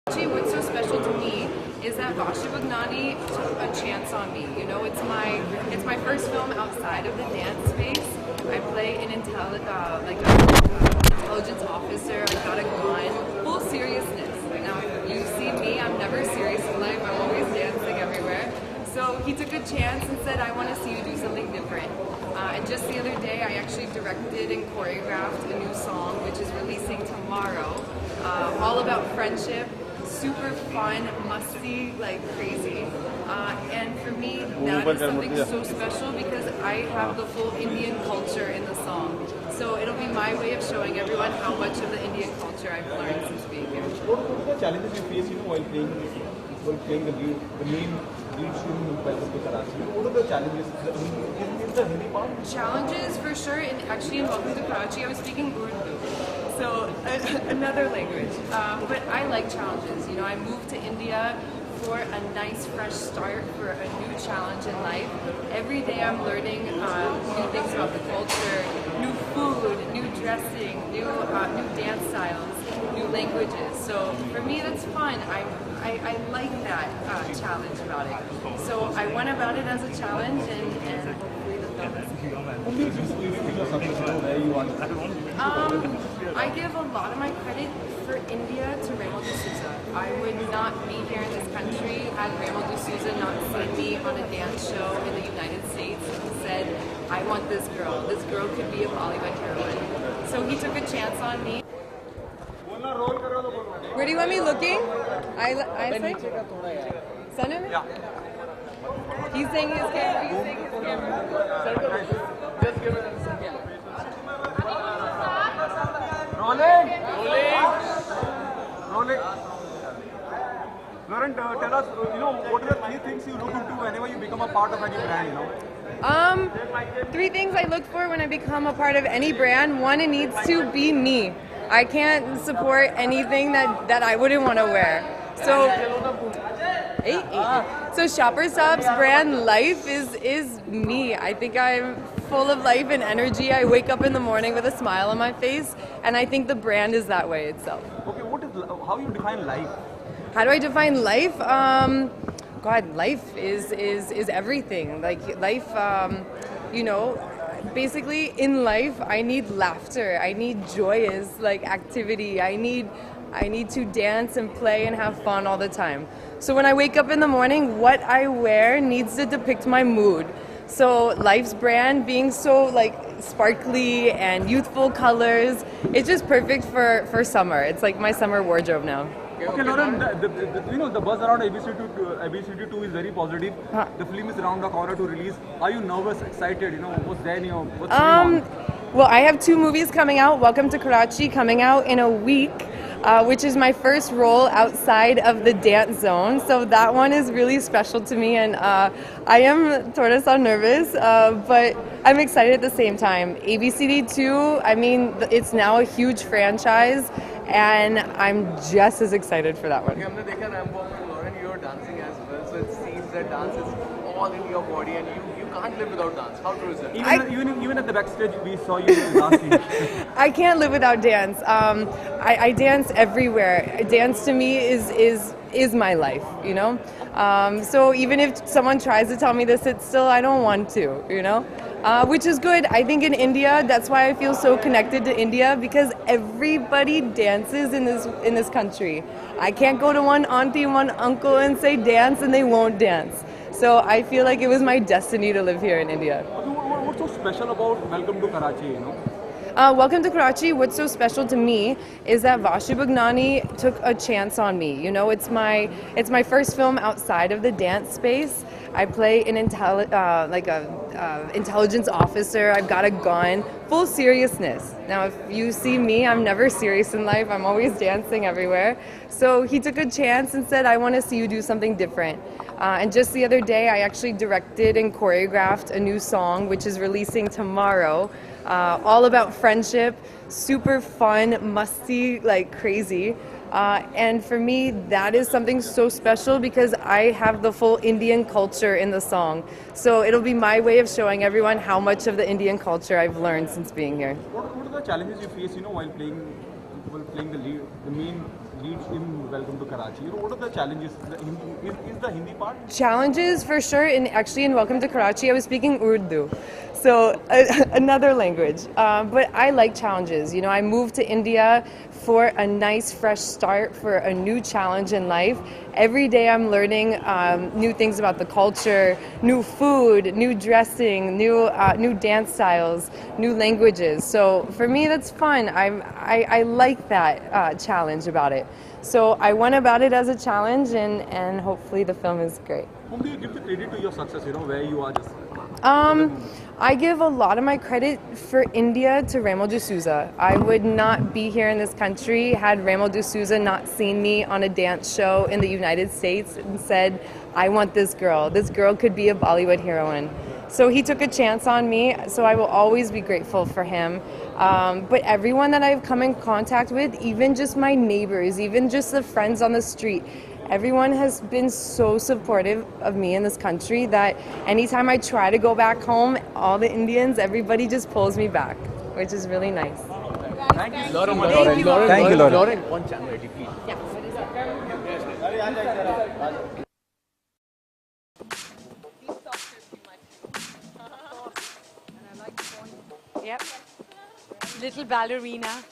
Actually, what's so special to me is that Vasha Bhagnani took a chance on me. You know, it's my first film outside of the dance space. I play an intelligence officer. I got a gun. Full seriousness. Now, you see me. I'm never serious in life. I'm always dancing everywhere. So he took a chance and said, "I want to see you do something different." And just the other day, I actually directed and choreographed a new song, which is releasing tomorrow. All about friendship. Super fun, musty, like crazy. And for me, that is something so special because I have the full Indian culture in the song. So it'll be my way of showing everyone how much of the Indian culture I've learned since being here. What are the challenges you face, while playing the main lead student in Welcome to Karachi? What are the challenges? Is the Hindi part? Challenges for sure. And actually, in Welcome to Karachi, I was speaking Urdu. So another language, but I like challenges. You know, I moved to India for a nice fresh start, for a new challenge in life. Every day I'm learning new things about the culture, new food, new dressing, new dance styles, new languages. So for me that's fun. I like that challenge about it. So I went about it as a challenge and hopefully the film is I give a lot of my credit for India to Remo D'Souza. I would not be here in this country had Remo D'Souza not seen me on a dance show in the United States and said, "I want this girl. This girl could be a Bollywood heroine." So he took a chance on me. Where do you want me looking? I say? Center? Yeah. He's saying his camera. He's saying his camera. Just give it a second. Rolling! Lauren, tell us, what are the 3 things you look into whenever you become a part of any brand, 3 things I look for when I become a part of any brand. 1, it needs to be me. I can't support anything that I wouldn't want to wear. So, so Shopper Stop's brand life is me. I think I'm full of life and energy. I wake up in the morning with a smile on my face, and I think the brand is that way itself. Okay, how you define life? How do I define life? God, life is everything. Like life, basically in life, I need laughter. I need joyous activity. I need to dance and play and have fun all the time. So when I wake up in the morning, what I wear needs to depict my mood. So Life's brand being so sparkly and youthful colors, it's just perfect for summer. It's like my summer wardrobe now. Okay, Lauren, the buzz around ABCD2 is very positive. The film is around the corner to release. Are you nervous, excited? What's there? What's going on? Well, I have 2 movies coming out. Welcome to Karachi coming out in a week, which is my first role outside of the dance zone. So that one is really special to me, and I am so nervous, but I'm excited at the same time. ABCD2, I mean, it's now a huge franchise, and I'm just as excited for that one. Okay, हमने देखा Rambo में Lauren, you're dancing as well, so it seems that dance is all in your body, and you can't live without dance. How true is that? Even at the backstage, we saw you dancing. I can't live without dance. I dance everywhere. Dance to me is my life, So even if someone tries to tell me to sit still, I don't want to, which is good. I think in India, that's why I feel so connected to India, because everybody dances in this country. I can't go to one auntie, one uncle and say dance and they won't dance. So I feel like it was my destiny to live here in India. What's so special about Welcome to Karachi, Welcome to Karachi. What's so special to me is that Vasha Bhagnani took a chance on me. It's my first film outside of the dance space. I play an intelligence officer. I've got a gun. Full seriousness. Now, if you see me, I'm never serious in life. I'm always dancing everywhere. So he took a chance and said, "I want to see you do something different." And just the other day, I actually directed and choreographed a new song, which is releasing tomorrow. All about friendship, super fun, musty, crazy. And for me, that is something so special because I have the full Indian culture in the song. So it'll be my way of showing everyone how much of the Indian culture I've learned since being here. What are the challenges you face, while playing the main lead in Welcome to Karachi. You know, what are the challenges? Is the Hindi part? Challenges for sure. Actually, in Welcome to Karachi, I was speaking Urdu, so another language. But I like challenges. You know, I moved to India for a nice fresh start, for a new challenge in life. Every day I'm learning new things about the culture, new food, new dressing, new dance styles, new languages. So for me, that's fun. I like that challenge about it. So I went about it as a challenge, and hopefully the film is great. Whom do you give the credit to your success? You know, where you are just. I give a lot of my credit for India to Ramo D'Souza. I would not be here in this country had Ramo D'Souza not seen me on a dance show in the United States and said, I want this girl. This girl could be a Bollywood heroine. So he took a chance on me, so I will always be grateful for him. But everyone that I've come in contact with, even just my neighbors, even just the friends on the street, everyone has been so supportive of me in this country that anytime I try to go back home, all the Indians, everybody just pulls me back, which is really nice. Thank you. Lauren, Thank you. Thank you, Lauren. Lauren, one channel, please. Yep. Little ballerina.